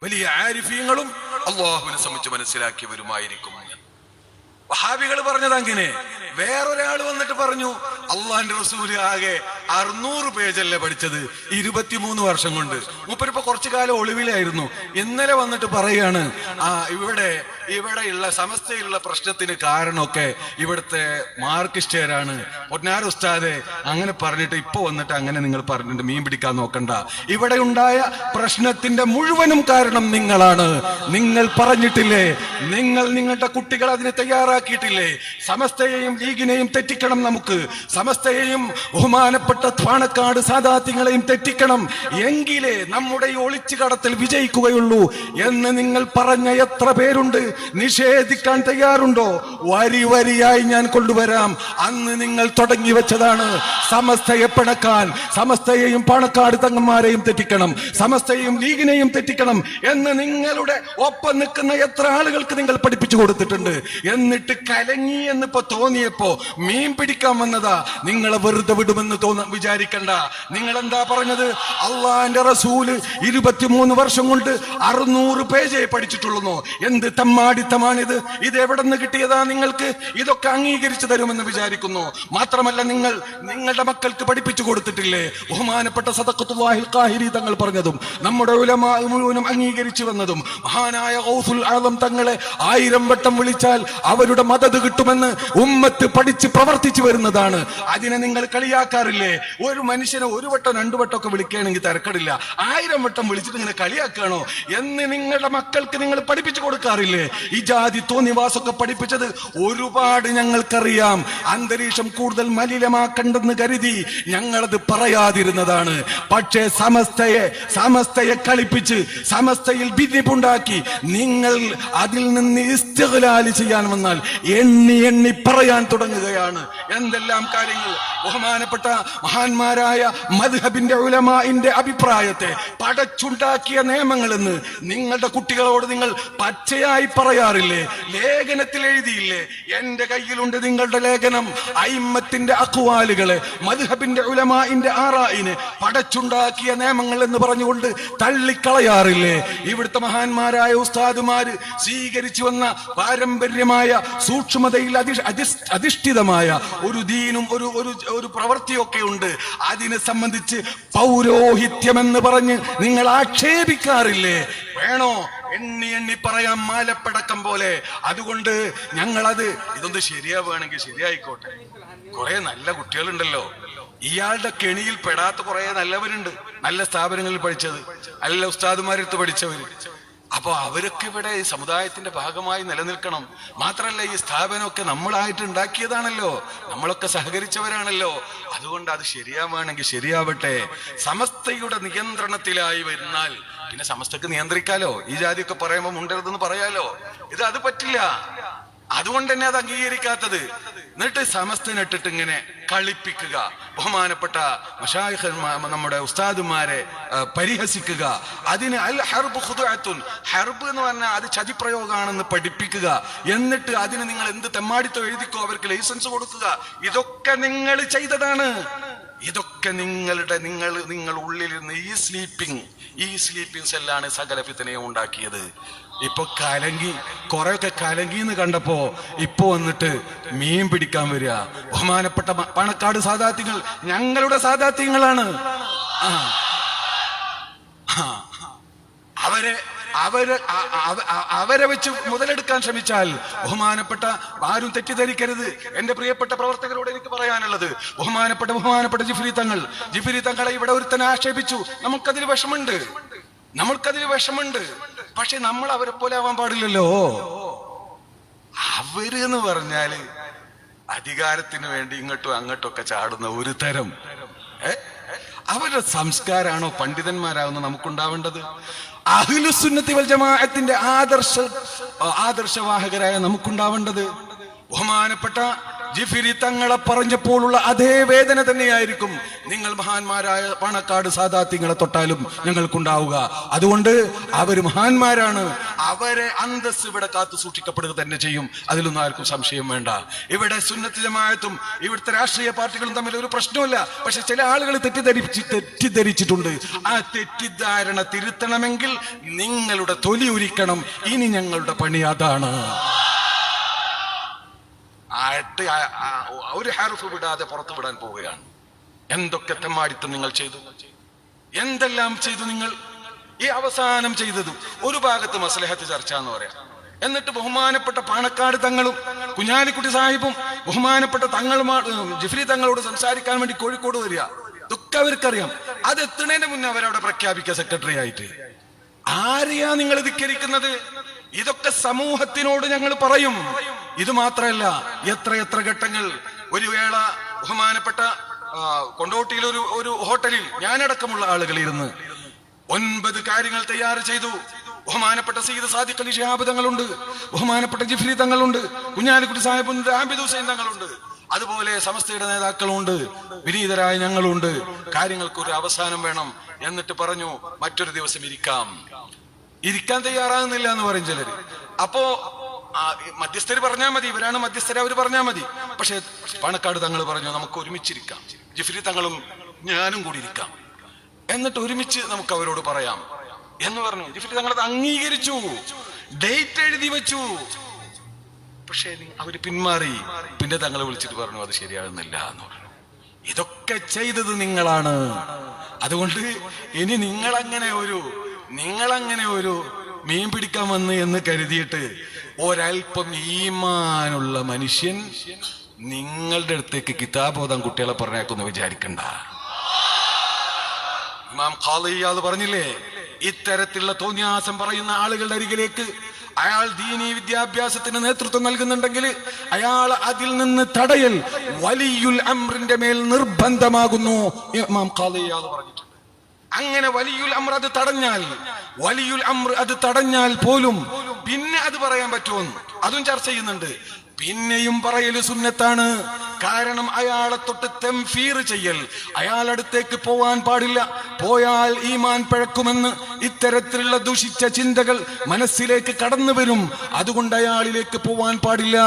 വലിയ ആരിഫീങ്ങളും അള്ളാഹുവിനെ സംബന്ധിച്ച് മനസ്സിലാക്കിയവരുമായിരിക്കും. വഹാബികൾ പറഞ്ഞത് അങ്ങനെ. വേറൊരാൾ വന്നിട്ട് പറഞ്ഞു, അള്ളാന്റെ റസൂല് ആകെ 600 പേജല്ലേ പഠിച്ചത് 23 വർഷം കൊണ്ട്. മൂപ്പരിപ്പോ കുറച്ചു കാലം ഒളിവിലായിരുന്നു. ഇന്നലെ വന്നിട്ട് പറയാണ്, ഇവിടെയുള്ള സമസ്തയിലുള്ള പ്രശ്നത്തിന് കാരണമൊക്കെ ഇവിടുത്തെ മാർക്കിസ്റ്റേരാണ്. പൊന്നാര ഉസ്താദെ അങ്ങനെ പറഞ്ഞിട്ട് ഇപ്പൊ വന്നിട്ട് അങ്ങനെ നിങ്ങൾ പറഞ്ഞിട്ട് മീൻ പിടിക്കാൻ നോക്കണ്ട. ഇവിടെ ഉണ്ടായ പ്രശ്നത്തിന്റെ മുഴുവനും കാരണം നിങ്ങളാണ്. നിങ്ങൾ പറഞ്ഞിട്ടില്ലേ, നിങ്ങളുടെ കുട്ടികൾ അതിന് തയ്യാറാക്കിയിട്ടില്ലേ? സമസ്തയെയും ലീഗിനെയും തെറ്റിക്കണം, നമുക്ക് സമസ്തയെയും ബഹുമാനപ്പെട്ട പാണക്കാട് സാദാത്യങ്ങളെയും തെറ്റിക്കണം, എങ്കിലേ നമ്മുടെ ഈ ഒളിച്ചു കടത്തിൽ വിജയിക്കുകയുള്ളൂ എന്ന് നിങ്ങൾ പറഞ്ഞ എത്ര പേരുണ്ട്? നിഷേധിക്കാൻ തയ്യാറുണ്ടോ? വരിയായി ഞാൻ കൊണ്ടുവരാം. അന്ന് നിങ്ങൾ തുടങ്ങി വെച്ചതാണ് സമസ്തയെ പിണക്കാൻ. സമസ്തയെയും പാണക്കാട് തങ്ങന്മാരെയും തെറ്റിക്കണം, സമസ്തയെയും ലീഗിനെയും തെറ്റിക്കണം എന്ന് നിങ്ങളുടെ ഒപ്പം നിൽക്കുന്ന എത്ര ആളുകൾക്ക് നിങ്ങൾ പഠിപ്പിച്ചു കൊടുത്തിട്ടുണ്ട്. എന്നിട്ട് കലങ്ങി എന്നിപ്പോ തോന്നിയപ്പോ മീൻ പിടിക്കാൻ വന്നതാ. നിങ്ങളെ വെറുതെ വിടുമെന്ന് വിചാരിക്കണ്ട. നിങ്ങൾ എന്താ പറഞ്ഞത്? അള്ളാന്റെ റസൂല് 23 വർഷം കൊണ്ട് 600 പേജേ പഠിച്ചിട്ടുള്ളൂ. എന്ത് തമ്മാടിത്തമാണിത്? ഇത് എവിടെ നിന്ന് കിട്ടിയതാ നിങ്ങൾക്ക്? ഇതൊക്കെ അംഗീകരിച്ചു തരുമെന്ന് വിചാരിക്കുന്നു. മാത്രമല്ല, നിങ്ങളുടെ മക്കൾക്ക് പഠിപ്പിച്ചു കൊടുത്തിട്ടില്ലേ? ബഹുമാനപ്പെട്ട സദഖത്തുല്ലാഹിൽ ഖാഹിരി തങ്ങൾ പറഞ്ഞതും നമ്മുടെ ഉലമാ മുഴുവനും അംഗീകരിച്ചു വന്നതും മഹാനായ ഗൗസുൽ ആദം തങ്ങളെ 1000 വട്ടം വിളിച്ചാൽ അവരുടെ മദദ് കിട്ടുമെന്ന് ഉമ്മത്ത് പഠിച്ച് പ്രവർത്തിച്ചു വരുന്നതാണ്. അതിനെ നിങ്ങൾ കളിയാക്കാറില്ലേ? ഒരു മനുഷ്യനെ 1 വട്ടം 2 വട്ടം ഒക്കെ വിളിക്കുകയാണെങ്കിൽ തിരക്കടില്ല. 1000 വട്ടം വിളിച്ചിട്ട് ഇങ്ങനെ കളിയാക്കണോ എന്ന് നിങ്ങളുടെ മക്കൾക്ക് നിങ്ങൾ പഠിപ്പിച്ചു കൊടുക്കാറില്ലേ? ഈ ജാതി തോന്നിവാസൊക്കെ പഠിപ്പിച്ചത് ഒരുപാട് ഞങ്ങൾക്കറിയാം. അന്തരീക്ഷം കൂടുതൽ മലിനമാക്കണ്ടെന്ന് കരുതി ഞങ്ങളത് പറയാതിരുന്നതാണ്. പക്ഷേ സമസ്തയെ കളിപ്പിച്ച് സമസ്തയിൽ ഭിന്നിപ്പുണ്ടാക്കി നിങ്ങൾ അതിൽ നിന്ന് ഇസ്തിഗ്ലാൽ ചെയ്യാൻ വന്നാൽ എണ്ണി പറയാൻ തുടങ്ങുകയാണ് എന്തെല്ലാം കാര്യങ്ങൾ. ബഹുമാനപ്പെട്ട മഹാന്മാരായ മദ്ഹബിന്റെ ഉലമാഇന്റെ അഭിപ്രായത്തെ പടച്ചുണ്ടാക്കിയ നിയമങ്ങളെന്ന് നിങ്ങളുടെ കുട്ടികളോട് നിങ്ങൾ പച്ചയായി പറയാറില്ലേ? ലേഖനത്തിൽ എഴുതിയില്ലേ? എന്റെ കയ്യിലുണ്ട് നിങ്ങളുടെ ലേഖനം. അയിമ്മത്തിന്റെ അഖ്വാലുകളെ, മദ്ഹബിന്റെ ഉലമാഇന്റെ ആറായിനെ പടച്ചുണ്ടാക്കിയ നിയമങ്ങൾ എന്ന് പറഞ്ഞുകൊണ്ട് തള്ളിക്കളയാറില്ലേ? ഇവിടുത്തെ മഹാന്മാരായ ഉസ്താദുമാര് സ്വീകരിച്ചു വന്ന പാരമ്പര്യമായ സൂക്ഷ്മതയിൽ അധിഷ്ഠിതമായ ഒരു ദീനും ഒരു പ്രവൃത്തിയൊക്കെ ഉണ്ട്. അതിനെ സംബന്ധിച്ച് പൗരോഹിത്യമെന്ന് പറഞ്ഞ് നിങ്ങൾ ആക്ഷേപിക്കാറില്ലേ? വേണോ എണ്ണി പറയാം, മാലപ്പടക്കം പോലെ. അതുകൊണ്ട് ഞങ്ങളത് ഇതൊന്ന് ശരിയാവുകയാണെങ്കിൽ ശരിയായിക്കോട്ടെ. കുറെ നല്ല കുട്ടികളുണ്ടല്ലോ, ഇയാളുടെ കെണിയിൽ പെടാത്ത കുറെ നല്ലവരുണ്ട്, നല്ല സ്ഥാപനങ്ങളിൽ പഠിച്ചത്, നല്ല ഉസ്താദുമാരെടുത്ത് പഠിച്ചവര്. അപ്പൊ അവരൊക്കെ ഇവിടെ ഈ സമുദായത്തിന്റെ ഭാഗമായി നിലനിൽക്കണം. മാത്രല്ല, ഈ സ്ഥാപനമൊക്കെ നമ്മളായിട്ട് ഉണ്ടാക്കിയതാണല്ലോ, നമ്മളൊക്കെ സഹകരിച്ചവരാണല്ലോ. അതുകൊണ്ട് അത് ശരിയാവുകയാണെങ്കിൽ ശരിയാവട്ടെ. സമസ്തയുടെ നിയന്ത്രണത്തിലായി വരുന്നാൽ പിന്നെ സമസ്തക്ക് നിയന്ത്രിക്കാലോ. ഈ ജാതിയൊക്കെ പറയുമ്പോ മുണ്ടരുതെന്ന് പറയാലോ. അത് പറ്റില്ല. അതുകൊണ്ട് തന്നെ അത് അംഗീകരിക്കാത്തത്. എന്നിട്ട് സമസ്തനിട്ടിട്ട് ഇങ്ങനെ കളിപ്പിക്കുക, ബഹുമാനപ്പെട്ട മശായിഖന്മാർ നമ്മുടെ ഉസ്താദുമാരെ പരിഹസിക്കുക. അതിന് അൽ ഹർബ് ഖുദ്അത്തുൻ, ഹർബ് എന്ന് പറഞ്ഞാൽ അത് ചതിപ്രയോഗമാണെന്ന് പഠിപ്പിക്കുക. എന്നിട്ട് അതിന് നിങ്ങൾ എന്ത് തെമ്മാടിത്തം എഴുതിക്കോ, അവർക്ക് ലൈസൻസ് കൊടുക്കുക. ഇതൊക്കെ നിങ്ങൾ ചെയ്തതാണ്. ഇതൊക്കെ നിങ്ങൾ ഉള്ളിലിരുന്ന് ഈ സ്ലീപ്പിംഗ് സെല്ലാണ് സകല ഫിത്നയും ഉണ്ടാക്കിയത്. ഇപ്പൊ കുറെയൊക്കെ കലങ്ങിന്ന് കണ്ടപ്പോ ഇപ്പൊ വന്നിട്ട് മീൻ പിടിക്കാൻ വരിക. ബഹുമാനപ്പെട്ട പാണക്കാട് സാദാത്യങ്ങൾ ഞങ്ങളുടെ സാദാത്യങ്ങളാണ്. അവരെ വെച്ച് മുതലെടുക്കാൻ ശ്രമിച്ചാൽ ബഹുമാനപ്പെട്ട ആരും തെറ്റിദ്ധരിക്കരുത്. എന്റെ പ്രിയപ്പെട്ട പ്രവർത്തകരോട് എനിക്ക് പറയാനുള്ളത്, ബഹുമാനപ്പെട്ട ജിഫ്രി തങ്ങളെ ഇവിടെ ഒരുത്തനെ ആക്ഷേപിച്ചു. നമുക്കതിൽ വിഷമുണ്ട്. പക്ഷെ നമ്മൾ അവരെ പോലെ ആവാൻ പാടില്ലല്ലോ. അവര് എന്ന് പറഞ്ഞാല് അധികാരത്തിന് വേണ്ടി ഇങ്ങോട്ടും അങ്ങോട്ടും ഒക്കെ ചാടുന്ന ഒരു തരം അവരുടെ സംസ്കാരാണോ പണ്ഡിതന്മാരാകുന്ന നമുക്കുണ്ടാവേണ്ടത്? അഹ്ലുസുന്നത്തി വൽ ജമാഅത്തിന്റെ ആദർശവാഹകരായ നമുക്കുണ്ടാവേണ്ടത്. ബഹുമാനപ്പെട്ട ജിഫിരി തങ്ങളെ പറഞ്ഞപ്പോഴുള്ള അതേ വേദന തന്നെയായിരിക്കും നിങ്ങൾ മഹാന്മാരായ പാണക്കാട് സാദാത്യങ്ങളെ തൊട്ടാലും ഞങ്ങൾക്കുണ്ടാവുക. അതുകൊണ്ട് അവർ മഹാന്മാരാണ്, അവരെ അന്തസ് ഇവിടെ കാത്തു സൂക്ഷിക്കപ്പെടുക തന്നെ ചെയ്യും. അതിലൊന്നും ആർക്കും സംശയം വേണ്ട. ഇവിടെ സുന്നത്ത് ജമാഅത്തും ഇവിടുത്തെ രാഷ്ട്രീയ പാർട്ടികളും തമ്മിൽ ഒരു പ്രശ്നമില്ല. പക്ഷെ ചില ആളുകൾ തെറ്റിദ്ധരിച്ചിട്ടുണ്ട്. ആ തെറ്റിദ്ധാരണ തിരുത്തണമെങ്കിൽ നിങ്ങളുടെ തൊലി ഉരിക്കണം. ഇനി ഞങ്ങളുടെ പണി അതാണ്. ഒരു ഹർഫ് വിടാതെ പുറത്തു വിടാൻ പോവുകയാണ്. എന്തൊക്കെ തെമ്മാടിത്തം നിങ്ങൾ ചെയ്തു, എന്തെല്ലാം ചെയ്തു നിങ്ങൾ. ഈ അവസാനം ചെയ്തതും ഒരു ഭാഗത്ത് മസ്ലഹത്ത് ചർച്ച എന്ന് പറയാം, എന്നിട്ട് ബഹുമാനപ്പെട്ട പാണക്കാട് തങ്ങളും കുഞ്ഞാലിക്കുട്ടി സാഹിബും ബഹുമാനപ്പെട്ട ജിഫ്രി തങ്ങളോട് സംസാരിക്കാൻ വേണ്ടി കോഴിക്കോട് വരിക. ഇതൊക്കെ അവർക്കറിയാം. അത് എത്തുന്നതിന് മുന്നേ അവരവിടെ പ്രഖ്യാപിക്കുക സെക്രട്ടറി ആയിട്ട്. ആരെയാ നിങ്ങൾ ധിക്കരിക്കുന്നത്? ഇതൊക്കെ സമൂഹത്തിനോട് ഞങ്ങൾ പറയും. ഇത് മാത്രമല്ല, എത്ര ഘട്ടങ്ങൾ. ഒരു വേള ബഹുമാനപ്പെട്ട കൊണ്ടോട്ടിയിൽ ഒരു ഹോട്ടലിൽ ഞാനടക്കമുള്ള ആളുകൾ ഇരുന്ന് 9 കാര്യങ്ങൾ തയ്യാറ് ചെയ്തു. ബഹുമാനപ്പെട്ട സയ്യിദ് സാദിഖ് അലി ശിഹാബ് തങ്ങളുണ്ട്, ബഹുമാനപ്പെട്ട ജിഫ്രി തങ്ങളുണ്ട്, കുഞ്ഞാലിക്കുട്ടി സാഹിബുണ്ട്, ആബിദ് ഹുസൈൻ തങ്ങളുണ്ട്, അതുപോലെ സമസ്തയുടെ നേതാക്കളുണ്ട്, വിനീതരായ ഞങ്ങളുണ്ട്. കാര്യങ്ങൾക്ക് ഒരു അവസാനം വേണം. എന്നിട്ട് പറഞ്ഞു മറ്റൊരു ദിവസം ഇരിക്കാൻ തയ്യാറാകുന്നില്ല എന്ന് പറയും ചിലര്. അപ്പോ മധ്യസ്ഥര് പറഞ്ഞാൽ മതി, ഇവരാണ് മധ്യസ്ഥര്, അവര് പറഞ്ഞാൽ മതി. പക്ഷെ പാണക്കാട് തങ്ങൾ പറഞ്ഞു നമുക്ക് ഒരുമിച്ചിരിക്കാം, ജിഫ്രി തങ്ങളും ഞാനും കൂടി ഇരിക്കാം, എന്നിട്ട് ഒരുമിച്ച് നമുക്ക് അവരോട് പറയാം എന്ന് പറഞ്ഞു. ജിഫ്രി തങ്ങൾ അംഗീകരിച്ചു, ഡേറ്റ് എഴുതി വെച്ചു. പക്ഷേ അവര് പിന്മാറി. പിന്നെ തങ്ങളെ വിളിച്ചിട്ട് പറഞ്ഞു അത് ശരിയാകുന്നില്ല എന്ന് പറഞ്ഞു. ഇതൊക്കെ ചെയ്തത് നിങ്ങളാണ്. അതുകൊണ്ട് ഇനി നിങ്ങളങ്ങനെ ഒരു മീൻ പിടിക്കാൻ വന്ന് എന്ന് കരുതിയിട്ട് ഒരൽപ്പം ഈമാനുള്ള മനുഷ്യൻ നിങ്ങളുടെ അടുത്തേക്ക് കിതാബ് ഓതാൻ കുട്ടികളെ പറഞ്ഞേക്കൊന്ന് വിചാരിക്കണ്ട. ഇമാം ഖാളി ഇയാദ് പറഞ്ഞില്ലേ, ഇത്തരത്തിലുള്ള തോന്നിയാസം പറയുന്ന ആളുകളുടെ അരികിലേക്ക് അയാൾ ദീനീ വിദ്യാഭ്യാസത്തിന് നേതൃത്വം നൽകുന്നുണ്ടെങ്കിൽ അയാൾ അതിൽ നിന്ന് തടയൽ വലിയുൽ അംറിന്റെ മേൽ നിർബന്ധമാകുന്നു. ഇമാം ഖാളി ഇയാദ് പറഞ്ഞിട്ടുണ്ട്. അങ്ങനെ വലിയുൽ അംർ അത് തടഞ്ഞാൽ പോലും പിന്നെ അത് പറയാൻ പറ്റുമെന്ന് അതും ചർച്ച ചെയ്യുന്നുണ്ട്. പിന്നെയും പറയല് സുന്നത്താണ്. കാരണം അയാളെ തൊട്ട് തംഫീർ ചെയ്യൽ, അയാളടുത്തേക്ക് പോവാൻ പാടില്ല, പോയാൽ ഈമാൻ പിഴക്കുമെന്ന് ഇത്തരത്തിലുള്ള ദുഷിച്ച ചിന്തകൾ മനസ്സിലേക്ക് കടന്നു വരും, അതുകൊണ്ട് അയാളിലേക്ക് പോവാൻ പാടില്ല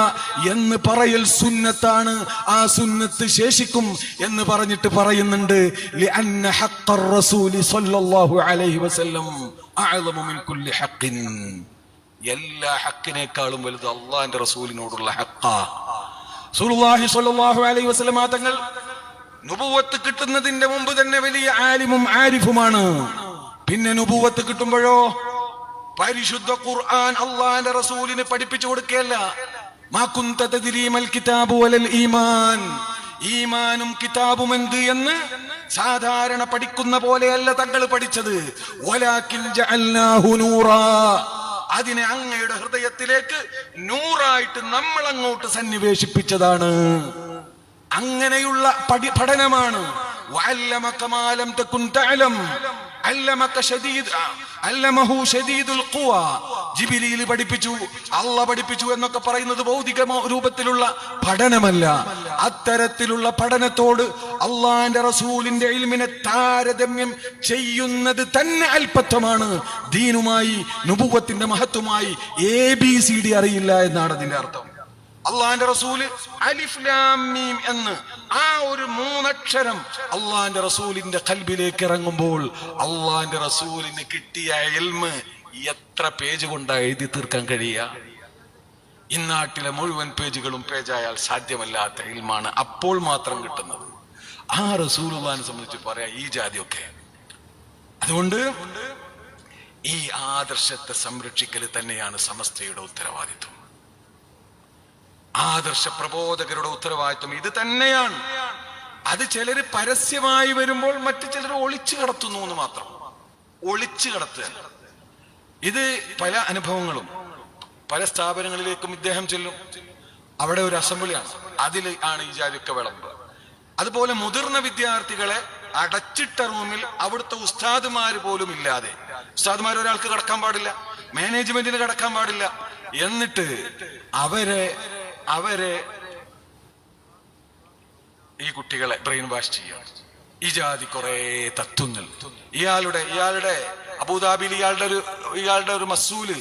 എന്ന് പറയൽ സുന്നത്താണ്. ആ സുന്നത്ത് ശേഷിക്കും എന്ന് പറഞ്ഞിട്ട് പറയുന്നുണ്ട്, ലിഅന്ന ഹഖ്ഖർ റസൂലി സ്വല്ലല്ലാഹു അലൈഹി വസല്ലം അഅ്ളമു മിൻ കുല്ലി ഹഖ്ഖിൻ. എല്ലാ ഹക്കിനേക്കാളും വലുത് അള്ളാന്റെ റസൂലിനോടുള്ള ഹഖ്ഖാ. റസൂലുള്ളാഹി സ്വല്ലല്ലാഹു അലൈഹി വസല്ലം തങ്ങൾ നുബുവത്ത് കിട്ടുന്നതിന്റെ മുമ്പ് തന്നെ വലിയ ആലിമും ആരിഫുമാണ്. പിന്നെ നുബുവത്ത് കിട്ടുമ്പോഴോ പരിശുദ്ധ ഖുർആൻ അള്ളാന്റെ റസൂലിന് പഠിപ്പിച്ചു കൊടുക്കുകയല്ല. മാ കുന്ത തദ്രീ മൽ കിതാബു വലൽ ഈമാൻ. ഈമാനും കിതാബും എന്ത് എന്ന് സാധാരണ പഠിക്കുന്ന പോലെയല്ല തങ്ങൾ പഠിച്ചത്. വലാകിൻ ജഅൽനാഹു നൂറാ. അതിനെ അങ്ങയുടെ ഹൃദയത്തിലേക്ക് നൂറായിട്ട് നമ്മൾ അങ്ങോട്ട് സന്നിവേശിപ്പിച്ചതാണ്. അങ്ങനെയുള്ള പഠനമാണ്. വഅല്ലമക മാ ലം തകുൻ തഅലം അല്ലമഹു ശദീദുൽ ഖുവ. ജിബ്രീൽ പഠിപ്പിച്ചു, അല്ലാഹ് പഠിപ്പിച്ചു എന്നൊക്കെ പറയുന്നത് ഭൗതിക രൂപത്തിലുള്ള പഠനമല്ല. അത്തരത്തിലുള്ള പഠനത്തോട് അള്ളാന്റെ റസൂലിന്റെ ഇൽമിനെ താരതമ്യം ചെയ്യുന്നത് തന്നെ അല്പത്വമാണ്. ദീനുമായി നുബുവത്തിന്റെ മഹത്വമായി ABCD അറിയില്ല എന്നാണ് അതിന്റെ അർത്ഥം. അള്ളാന്റെ റസൂല് അലിഫ് ലാം മീം എന്ന് ആ ഒരു 3 അക്ഷരം അള്ളാന്റെ റസൂലിന്റെ ഖൽബിലേക്ക് ഇറങ്ങുമ്പോൾ അള്ളാന്റെ റസൂലിന് കിട്ടിയ ഇൽമ് എത്ര പേജ് കൊണ്ടാ എഴുതി തീർക്കാൻ കഴിയുക? ഇന്നാട്ടിലെ മുഴുവൻ പേജുകളും പേജായാൽ സാധ്യമല്ലാത്ത ഇൽമാണ് അപ്പോൾ മാത്രം കിട്ടുന്നത്. ആ റസൂലുള്ളാഹിനെ സംബന്ധിച്ച് പറയാ ഈ ജാതിയൊക്കെ. അതുകൊണ്ട് ഈ ആദർശത്തെ സംരക്ഷിക്കൽ തന്നെയാണ് സമസ്തയുടെ ഉത്തരവാദിത്വം. ആദർശ പ്രബോധകരുടെ ഉത്തരവാദിത്വം ഇത് തന്നെയാണ്. അത് ചിലര് പരസ്യമായി വരുമ്പോൾ മറ്റു ചിലർ ഒളിച്ചു കടത്തുന്നു എന്ന് മാത്രം. ഒളിച്ചു കടത്തുക. ഇത് പല അനുഭവങ്ങളും പല സ്ഥാപനങ്ങളിലേക്കും ഇദ്ദേഹം ചെല്ലും. അവിടെ ഒരു അസംബ്ലിയാണ്, അതിൽ ആണ് ഈ ജാതിയൊക്കെ വിളമ്പുക. അതുപോലെ മുതിർന്ന വിദ്യാർത്ഥികളെ അടച്ചിട്ട റൂമിൽ അവിടുത്തെ ഉസ്താദുമാര് പോലും ഇല്ലാതെ, ഉസ്താദുമാർ ഒരാൾക്ക് കടക്കാൻ പാടില്ല, മാനേജ്മെന്റിന് കടക്കാൻ പാടില്ല, എന്നിട്ട് അവരെ ഈ കുട്ടികളെ ബ്രെയിൻ വാഷ് ചെയ്യാം. ഈ ജാതി കുറെ തത്വങ്ങൾ. ഇയാളുടെ അബുദാബിയിൽ ഇയാളുടെ ഒരു മസൂല്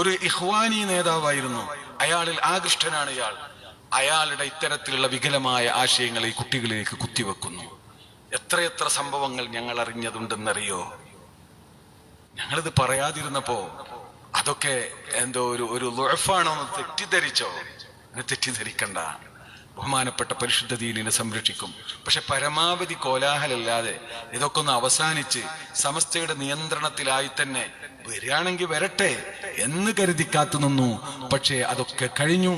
ഒരു ഇഖ്വാനി നേതാവായിരുന്നു. അയാളിൽ ആകൃഷ്ടനാണ് ഇയാൾ. അയാളുടെ ഇത്തരത്തിലുള്ള വികലമായ ആശയങ്ങൾ ഈ കുട്ടികളിലേക്ക് കുത്തിവെക്കുന്നു. എത്രയെത്ര സംഭവങ്ങൾ ഞങ്ങൾ അറിഞ്ഞതുണ്ടെന്നറിയോ? ഞങ്ങളിത് പറയാതിരുന്നപ്പോ അതൊക്കെ എന്തോ ഒരു ലുഅഫാണോ എന്ന് തെറ്റിദ്ധരിച്ചോ? തെറ്റിദ്ധരിക്കണ്ട. ബഹുമാനപ്പെട്ട പരിശുദ്ധ ദീനിനെ സംരക്ഷിക്കും. പക്ഷെ പരമാവധി കോലാഹലല്ലാതെ ഇതൊക്കെ ഒന്ന് അവസാനിച്ച് സമസ്തയുടെ നിയന്ത്രണത്തിലായി തന്നെ വരികയാണെങ്കിൽ വരട്ടെ എന്ന് കരുതി കാത്തു നിന്നു. പക്ഷേ അതൊക്കെ കഴിഞ്ഞു.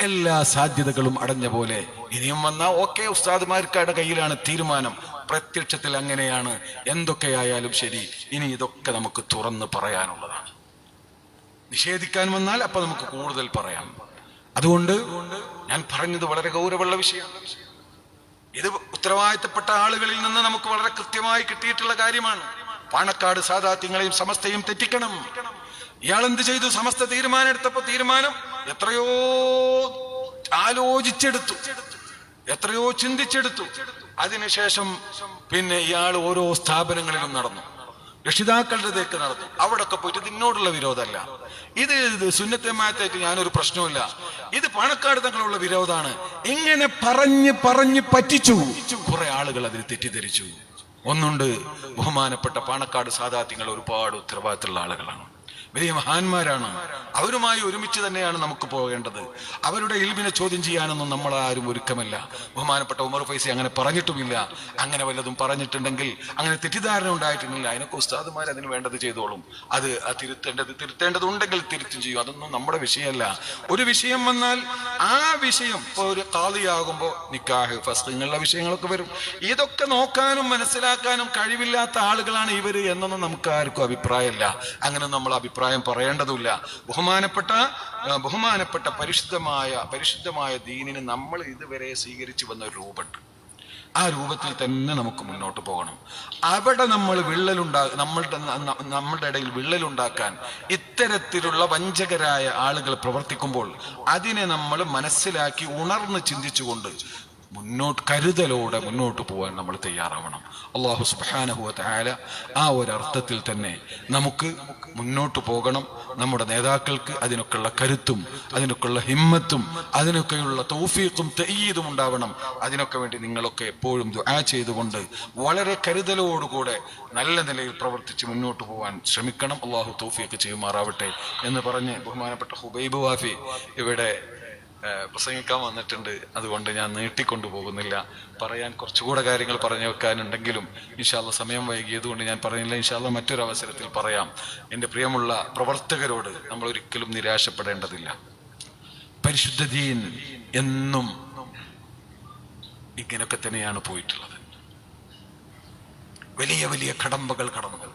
എല്ലാ സാധ്യതകളും അടഞ്ഞ പോലെ ഇനിയും വന്നാ ഓക്കെ, ഉസ്താദുമാർക്കാരുടെ കയ്യിലാണ് തീരുമാനം. പ്രത്യക്ഷത്തിൽ അങ്ങനെയാണ്. എന്തൊക്കെയായാലും ശരി, ഇനി ഇതൊക്കെ നമുക്ക് തുറന്ന് പറയാനുള്ളതാണ്. നിഷേധിക്കാൻ വന്നാൽ അപ്പൊ നമുക്ക് കൂടുതൽ പറയാം. അതുകൊണ്ട് ഞാൻ പറഞ്ഞത് വളരെ ഗൗരവമുള്ള വിഷയമാണ്. ഇത് ഉത്തരവാദിത്തപ്പെട്ട ആളുകളിൽ നിന്ന് നമുക്ക് വളരെ കൃത്യമായി കിട്ടിയിട്ടുള്ള കാര്യമാണ്. പാണക്കാട് സാദാത്യങ്ങളെയും സമസ്തയും തെറ്റിക്കണം. ഇയാൾ എന്ത് ചെയ്തു? സമസ്ത തീരുമാനം എടുത്തപ്പോ തീരുമാനം എത്രയോ ആലോചിച്ചെടുത്തു, എത്രയോ ചിന്തിച്ചെടുത്തു. അതിനുശേഷം പിന്നെ ഇയാൾ ഓരോ സ്ഥാപനങ്ങളിലും നടന്നു, രക്ഷിതാക്കളുടെതേക്ക് നടന്നു. അവിടൊക്കെ പോയിട്ട് ഇതിനോടുള്ള വിരോധമല്ല. ഇത് സുന്നത്ത് ജമാഅത്തായിട്ട് ഞാനൊരു പ്രശ്നമില്ല. ഇത് പാണക്കാട് തങ്ങളുള്ള വിരോധമാണ്. ഇങ്ങനെ പറഞ്ഞ് പറ്റിച്ചു. കുറെ ആളുകൾ അതിൽ തെറ്റിദ്ധരിച്ചു. ഒന്നുണ്ട്, ബഹുമാനപ്പെട്ട പാണക്കാട് സാദാത്യങ്ങൾ ഒരുപാട് ഉത്തരവാദിത്തമുള്ള ആളുകളാണ്, വലിയ മഹാന്മാരാണ്. അവരുമായി ഒരുമിച്ച് തന്നെയാണ് നമുക്ക് പോകേണ്ടത്. അവരുടെ ഇൽമിനെ ചോദ്യം ചെയ്യാനൊന്നും നമ്മളാരും ഒരുക്കമല്ല. ബഹുമാനപ്പെട്ട ഉമർ ഫൈസി അങ്ങനെ പറഞ്ഞിട്ടുമില്ല. അങ്ങനെ വല്ലതും പറഞ്ഞിട്ടുണ്ടെങ്കിൽ, അങ്ങനെ തെറ്റിദ്ധാരണ ഉണ്ടായിട്ടുണ്ടെങ്കിൽ അതിനൊക്കെ ഉസ്താദുമാർ അതിന് വേണ്ടത് ചെയ്തോളും. അത് തിരുത്തേണ്ടതുണ്ടെങ്കിൽ തിരുത്തും ചെയ്യും. അതൊന്നും നമ്മുടെ വിഷയമല്ല. ഒരു വിഷയം വന്നാൽ ആ വിഷയം ഇപ്പൊ ഒരു ഖാദിയാകുമ്പോ നിക്കാഹ്, ഫസ്ഖ് ഇങ്ങനെയുള്ള വിഷയങ്ങളൊക്കെ വരും. ഇതൊക്കെ നോക്കാനും മനസ്സിലാക്കാനും കഴിവില്ലാത്ത ആളുകളാണ് ഇവര് എന്നൊന്നും നമുക്ക് ആർക്കും അഭിപ്രായമല്ല. അങ്ങനെ നമ്മൾ അഭിപ്രായം പറയേണ്ടതുമില്ല. ബഹുമാനപ്പെട്ട പരിശുദ്ധമായ ദീനിന് നമ്മൾ ഇതുവരെ സ്വീകരിച്ചു വന്ന ഒരു രൂപമുണ്ട്. ആ രൂപത്തിൽ തന്നെ നമുക്ക് മുന്നോട്ട് പോകണം. അവിടെ നമ്മൾ നമ്മളുടെ ഇടയിൽ വിള്ളലുണ്ടാക്കാൻ ഇത്തരത്തിലുള്ള വഞ്ചകരായ ആളുകൾ പ്രവർത്തിക്കുമ്പോൾ അതിനെ നമ്മൾ മനസ്സിലാക്കി ഉണർന്ന് ചിന്തിച്ചുകൊണ്ട് കരുതലോടെ മുന്നോട്ട് പോകാൻ നമ്മൾ തയ്യാറാവണം. അല്ലാഹു സുബ്ഹാനഹു വ തആല ആ ഒരർത്ഥത്തിൽ തന്നെ നമുക്ക് മുന്നോട്ട് പോകണം. നമ്മുടെ നേതാക്കൾക്ക് അതിനൊക്കെയുള്ള കരുത്തും അതിനൊക്കെയുള്ള ഹിമ്മത്തും അതിനൊക്കെയുള്ള തൗഫീഖും തഅയീദും ഉണ്ടാവണം. അതിനൊക്കെ വേണ്ടി നിങ്ങളൊക്കെ എപ്പോഴും ദുആ ചെയ്തുകൊണ്ട് വളരെ കരുതലോടുകൂടെ നല്ല നിലയിൽ പ്രവർത്തിച്ച് മുന്നോട്ട് പോകാൻ ശ്രമിക്കണം. അല്ലാഹു തൗഫീഖ് ചെയ്യുമാറാവട്ടെ എന്ന് പറഞ്ഞ് ബഹുമാനപ്പെട്ട ഹുബൈബ് വാഫി ഇവിടെ പ്രസംഗിക്കാൻ വന്നിട്ടുണ്ട്. അതുകൊണ്ട് ഞാൻ നീട്ടിക്കൊണ്ടു പോകുന്നില്ല. പറയാൻ കുറച്ചുകൂടെ കാര്യങ്ങൾ പറഞ്ഞു വെക്കാനുണ്ടെങ്കിലും ഇൻഷാ അല്ലാഹ് സമയം വൈകിയതുകൊണ്ട് ഞാൻ പറയുന്നില്ല. ഇൻഷാ അല്ലാഹ് മറ്റൊരു അവസരത്തിൽ പറയാം. എൻ്റെ പ്രിയമുള്ള പ്രവർത്തകരോട് നമ്മൾ ഒരിക്കലും നിരാശപ്പെടേണ്ടതില്ല. പരിശുദ്ധ ദീൻ എന്നും ഇങ്ങനെയൊക്കെ തന്നെയാണ് പോയിട്ടുള്ളത്. വലിയ വലിയ കടമ്പകൾ കടന്നു.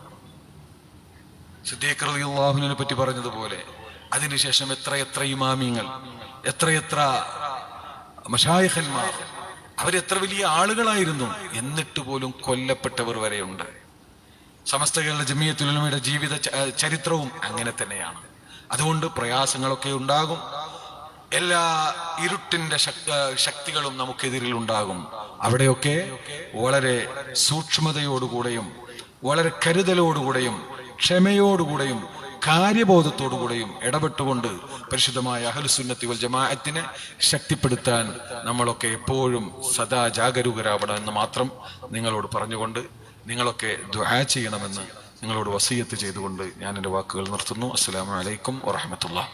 സിദ്ദീഖ് റളിയല്ലാഹു അൻഹുവിനെ പറ്റി പറഞ്ഞതുപോലെ അതിനുശേഷം എത്രയെത്ര ഇമാമിങ്ങൾ, എത്രയെത്ര മശായിഖന്മാർ, അവരെത്ര വലിയ ആളുകളായിരുന്നു. എന്നിട്ട് പോലും കൊല്ലപ്പെട്ടവർ വരെയുണ്ട്. സമസ്ത കേരള ജമിയത്തുൽ ഉലമയുടെ ജീവിത ചരിത്രവും അങ്ങനെ തന്നെയാണ്. അതുകൊണ്ട് പ്രയാസങ്ങളൊക്കെ ഉണ്ടാകും. എല്ലാ ഇരുട്ടിന്റെ ശക്തികളും നമുക്കെതിരിൽ ഉണ്ടാകും. അവിടെയൊക്കെ വളരെ സൂക്ഷ്മതയോടുകൂടെയും വളരെ കരുതലോടുകൂടെയും ക്ഷമയോടുകൂടെയും കാര്യബോധത്തോടുകൂടെയും ഇടപെട്ടുകൊണ്ട് പരിശുദ്ധമായ അഹ്ലുസുന്നത്തി വൽ ജമാഅത്തിനെ ശക്തിപ്പെടുത്താൻ നമ്മളൊക്കെ എപ്പോഴും സദാ ജാഗരൂകരാവണമെന്ന് മാത്രം നിങ്ങളോട് പറഞ്ഞുകൊണ്ട് നിങ്ങളൊക്കെ ദുആ ചെയ്യണമെന്ന് നിങ്ങളോട് വസിയത്ത് ചെയ്തുകൊണ്ട് ഞാൻ എൻ്റെ വാക്കുകൾ നിർത്തുന്നു. അസ്സലാമു അലൈക്കും വറഹ്മത്തുള്ളാഹി.